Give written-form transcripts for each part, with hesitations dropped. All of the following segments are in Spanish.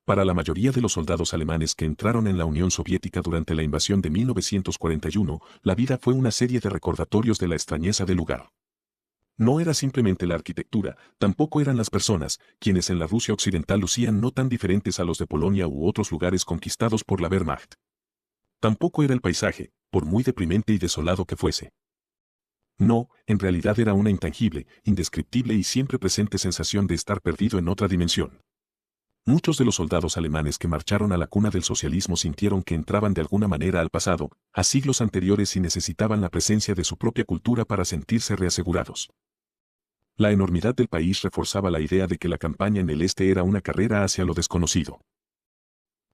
Para la mayoría de los soldados alemanes que entraron en la Unión Soviética durante la invasión de 1941, la vida fue una serie de recordatorios de la extrañeza del lugar. No era simplemente la arquitectura, tampoco eran las personas, quienes en la Rusia occidental lucían no tan diferentes a los de Polonia u otros lugares conquistados por la Wehrmacht. Tampoco era el paisaje, por muy deprimente y desolado que fuese. No, en realidad era una intangible, indescriptible y siempre presente sensación de estar perdido en otra dimensión. Muchos de los soldados alemanes que marcharon a la cuna del socialismo sintieron que entraban de alguna manera al pasado, a siglos anteriores y necesitaban la presencia de su propia cultura para sentirse reasegurados. La enormidad del país reforzaba la idea de que la campaña en el este era una carrera hacia lo desconocido.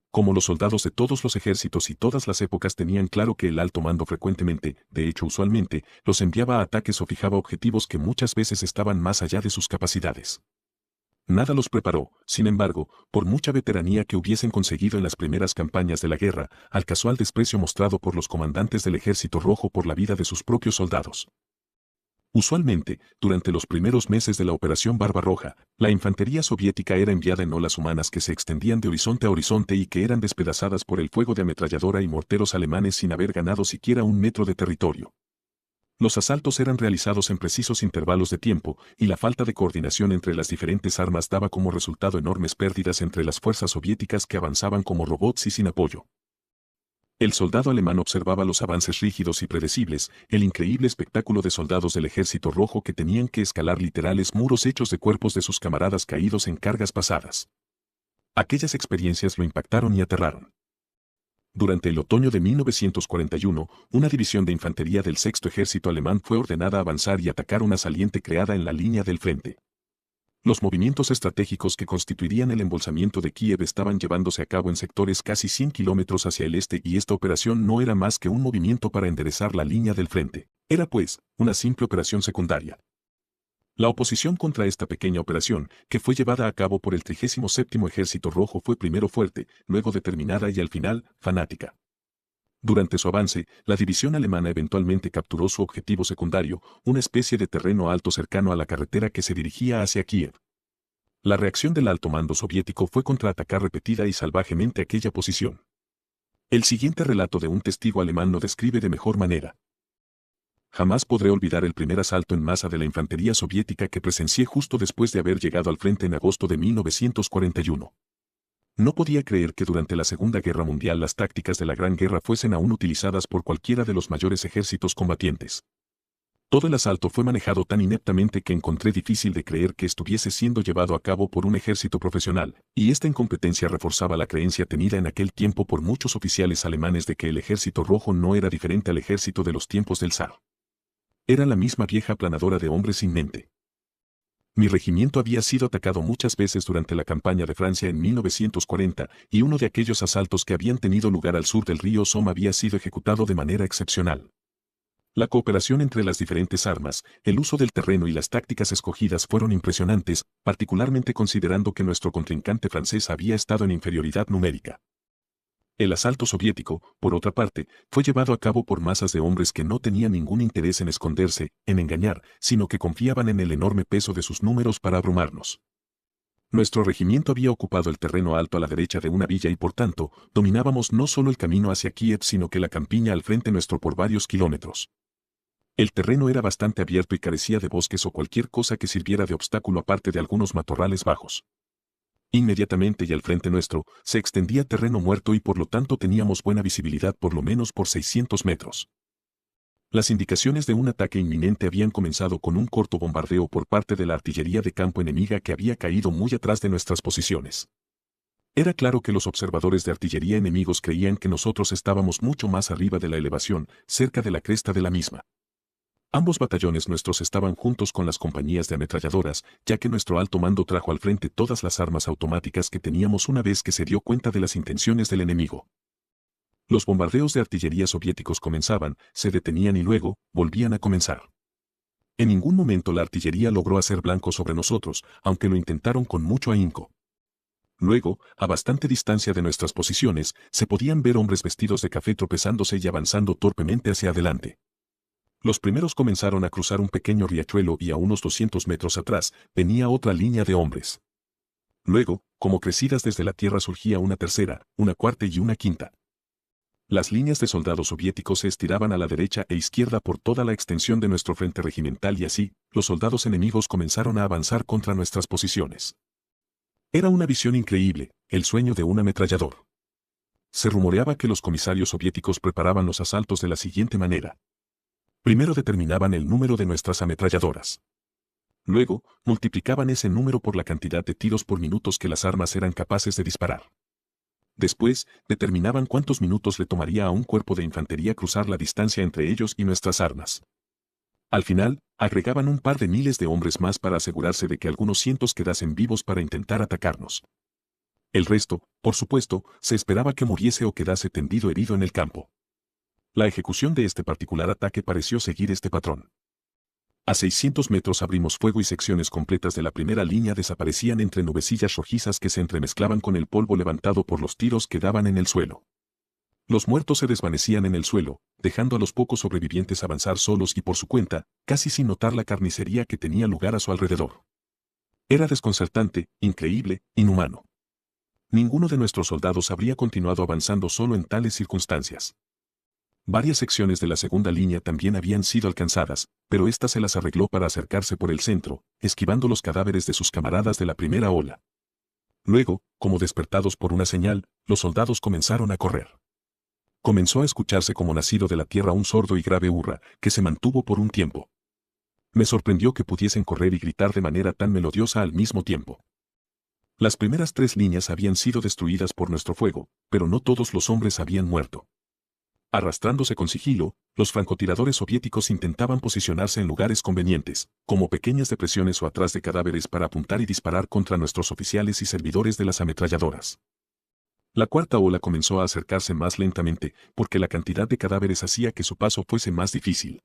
Como los soldados de todos los ejércitos y todas las épocas tenían claro que el alto mando frecuentemente, de hecho usualmente, los enviaba a ataques o fijaba objetivos que muchas veces estaban más allá de sus capacidades. Nada los preparó, sin embargo, por mucha veteranía que hubiesen conseguido en las primeras campañas de la guerra, al casual desprecio mostrado por los comandantes del Ejército Rojo por la vida de sus propios soldados. Usualmente, durante los primeros meses de la Operación Barbarroja, la infantería soviética era enviada en olas humanas que se extendían de horizonte a horizonte y que eran despedazadas por el fuego de ametralladora y morteros alemanes sin haber ganado siquiera un metro de territorio. Los asaltos eran realizados en precisos intervalos de tiempo, y la falta de coordinación entre las diferentes armas daba como resultado enormes pérdidas entre las fuerzas soviéticas que avanzaban como robots y sin apoyo. El soldado alemán observaba los avances rígidos y predecibles, el increíble espectáculo de soldados del Ejército Rojo que tenían que escalar literales muros hechos de cuerpos de sus camaradas caídos en cargas pasadas. Aquellas experiencias lo impactaron y aterraron. Durante el otoño de 1941, una división de infantería del Sexto Ejército Alemán fue ordenada a avanzar y atacar una saliente creada en la línea del frente. Los movimientos estratégicos que constituirían el embolsamiento de Kiev estaban llevándose a cabo en sectores casi 100 kilómetros hacia el este y esta operación no era más que un movimiento para enderezar la línea del frente. Era pues, una simple operación secundaria. La oposición contra esta pequeña operación, que fue llevada a cabo por el 37º Ejército Rojo fue primero fuerte, luego determinada y al final, fanática. Durante su avance, la división alemana eventualmente capturó su objetivo secundario, una especie de terreno alto cercano a la carretera que se dirigía hacia Kiev. La reacción del alto mando soviético fue contraatacar repetida y salvajemente aquella posición. El siguiente relato de un testigo alemán lo describe de mejor manera. Jamás podré olvidar el primer asalto en masa de la infantería soviética que presencié justo después de haber llegado al frente en agosto de 1941. No podía creer que durante la Segunda Guerra Mundial las tácticas de la Gran Guerra fuesen aún utilizadas por cualquiera de los mayores ejércitos combatientes. Todo el asalto fue manejado tan ineptamente que encontré difícil de creer que estuviese siendo llevado a cabo por un ejército profesional, y esta incompetencia reforzaba la creencia tenida en aquel tiempo por muchos oficiales alemanes de que el Ejército Rojo no era diferente al ejército de los tiempos del zar. Era la misma vieja aplanadora de hombres sin mente. Mi regimiento había sido atacado muchas veces durante la campaña de Francia en 1940, y uno de aquellos asaltos que habían tenido lugar al sur del río Somme había sido ejecutado de manera excepcional. La cooperación entre las diferentes armas, el uso del terreno y las tácticas escogidas fueron impresionantes, particularmente considerando que nuestro contrincante francés había estado en inferioridad numérica. El asalto soviético, por otra parte, fue llevado a cabo por masas de hombres que no tenían ningún interés en esconderse, en engañar, sino que confiaban en el enorme peso de sus números para abrumarnos. Nuestro regimiento había ocupado el terreno alto a la derecha de una villa y por tanto, dominábamos no solo el camino hacia Kiev sino que la campiña al frente nuestro por varios kilómetros. El terreno era bastante abierto y carecía de bosques o cualquier cosa que sirviera de obstáculo aparte de algunos matorrales bajos. Inmediatamente y al frente nuestro, se extendía terreno muerto y por lo tanto teníamos buena visibilidad por lo menos por 600 metros. Las indicaciones de un ataque inminente habían comenzado con un corto bombardeo por parte de la artillería de campo enemiga que había caído muy atrás de nuestras posiciones. Era claro que los observadores de artillería enemigos creían que nosotros estábamos mucho más arriba de la elevación, cerca de la cresta de la misma. Ambos batallones nuestros estaban juntos con las compañías de ametralladoras, ya que nuestro alto mando trajo al frente todas las armas automáticas que teníamos una vez que se dio cuenta de las intenciones del enemigo. Los bombardeos de artillería soviéticos comenzaban, se detenían y luego, volvían a comenzar. En ningún momento la artillería logró hacer blanco sobre nosotros, aunque lo intentaron con mucho ahínco. Luego, a bastante distancia de nuestras posiciones, se podían ver hombres vestidos de café tropezándose y avanzando torpemente hacia adelante. Los primeros comenzaron a cruzar un pequeño riachuelo y a unos 200 metros atrás venía otra línea de hombres. Luego, como crecidas desde la tierra surgía una tercera, una cuarta y una quinta. Las líneas de soldados soviéticos se estiraban a la derecha e izquierda por toda la extensión de nuestro frente regimental y así, los soldados enemigos comenzaron a avanzar contra nuestras posiciones. Era una visión increíble, el sueño de un ametrallador. Se rumoreaba que los comisarios soviéticos preparaban los asaltos de la siguiente manera. Primero determinaban el número de nuestras ametralladoras. Luego, multiplicaban ese número por la cantidad de tiros por minutos que las armas eran capaces de disparar. Después, determinaban cuántos minutos le tomaría a un cuerpo de infantería cruzar la distancia entre ellos y nuestras armas. Al final, agregaban un par de miles de hombres más para asegurarse de que algunos cientos quedasen vivos para intentar atacarnos. El resto, por supuesto, se esperaba que muriese o quedase tendido herido en el campo. La ejecución de este particular ataque pareció seguir este patrón. A 600 metros abrimos fuego y secciones completas de la primera línea desaparecían entre nubecillas rojizas que se entremezclaban con el polvo levantado por los tiros que daban en el suelo. Los muertos se desvanecían en el suelo, dejando a los pocos sobrevivientes avanzar solos y por su cuenta, casi sin notar la carnicería que tenía lugar a su alrededor. Era desconcertante, increíble, inhumano. Ninguno de nuestros soldados habría continuado avanzando solo en tales circunstancias. Varias secciones de la segunda línea también habían sido alcanzadas, pero ésta se las arregló para acercarse por el centro, esquivando los cadáveres de sus camaradas de la primera ola. Luego, como despertados por una señal, los soldados comenzaron a correr. Comenzó a escucharse como nacido de la tierra un sordo y grave hurra, que se mantuvo por un tiempo. Me sorprendió que pudiesen correr y gritar de manera tan melodiosa al mismo tiempo. Las primeras 3 líneas habían sido destruidas por nuestro fuego, pero no todos los hombres habían muerto. Arrastrándose con sigilo, los francotiradores soviéticos intentaban posicionarse en lugares convenientes, como pequeñas depresiones o atrás de cadáveres para apuntar y disparar contra nuestros oficiales y servidores de las ametralladoras. La cuarta ola comenzó a acercarse más lentamente, porque la cantidad de cadáveres hacía que su paso fuese más difícil.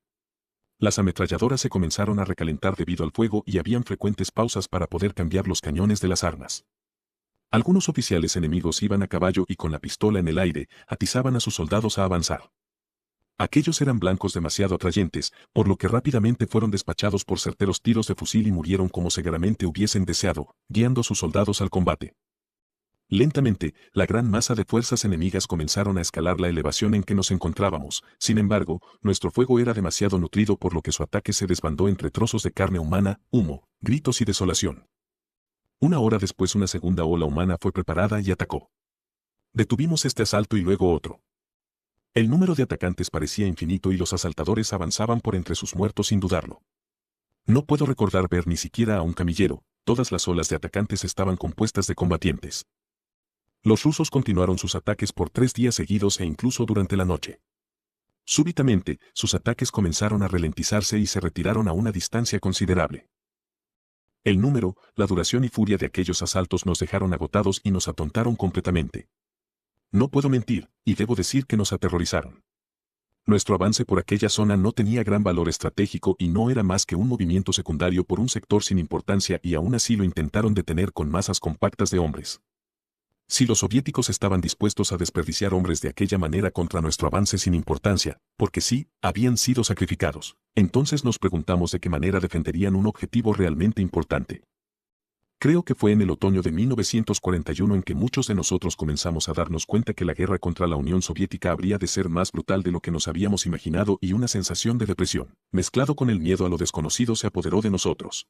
Las ametralladoras se comenzaron a recalentar debido al fuego y habían frecuentes pausas para poder cambiar los cañones de las armas. Algunos oficiales enemigos iban a caballo y con la pistola en el aire, atizaban a sus soldados a avanzar. Aquellos eran blancos demasiado atrayentes, por lo que rápidamente fueron despachados por certeros tiros de fusil y murieron como seguramente hubiesen deseado, guiando a sus soldados al combate. Lentamente, la gran masa de fuerzas enemigas comenzaron a escalar la elevación en que nos encontrábamos, sin embargo, nuestro fuego era demasiado nutrido por lo que su ataque se desbandó entre trozos de carne humana, humo, gritos y desolación. Una hora después una segunda ola humana fue preparada y atacó. Detuvimos este asalto y luego otro. El número de atacantes parecía infinito y los asaltadores avanzaban por entre sus muertos sin dudarlo. No puedo recordar ver ni siquiera a un camillero, todas las olas de atacantes estaban compuestas de combatientes. Los rusos continuaron sus ataques por 3 días seguidos e incluso durante la noche. Súbitamente, sus ataques comenzaron a ralentizarse y se retiraron a una distancia considerable. El número, la duración y furia de aquellos asaltos nos dejaron agotados y nos atontaron completamente. No puedo mentir, y debo decir que nos aterrorizaron. Nuestro avance por aquella zona no tenía gran valor estratégico y no era más que un movimiento secundario por un sector sin importancia y aún así lo intentaron detener con masas compactas de hombres. Si los soviéticos estaban dispuestos a desperdiciar hombres de aquella manera contra nuestro avance sin importancia, porque sí, habían sido sacrificados, entonces nos preguntamos de qué manera defenderían un objetivo realmente importante. Creo que fue en el otoño de 1941 en que muchos de nosotros comenzamos a darnos cuenta que la guerra contra la Unión Soviética habría de ser más brutal de lo que nos habíamos imaginado y una sensación de depresión, mezclado con el miedo a lo desconocido se apoderó de nosotros.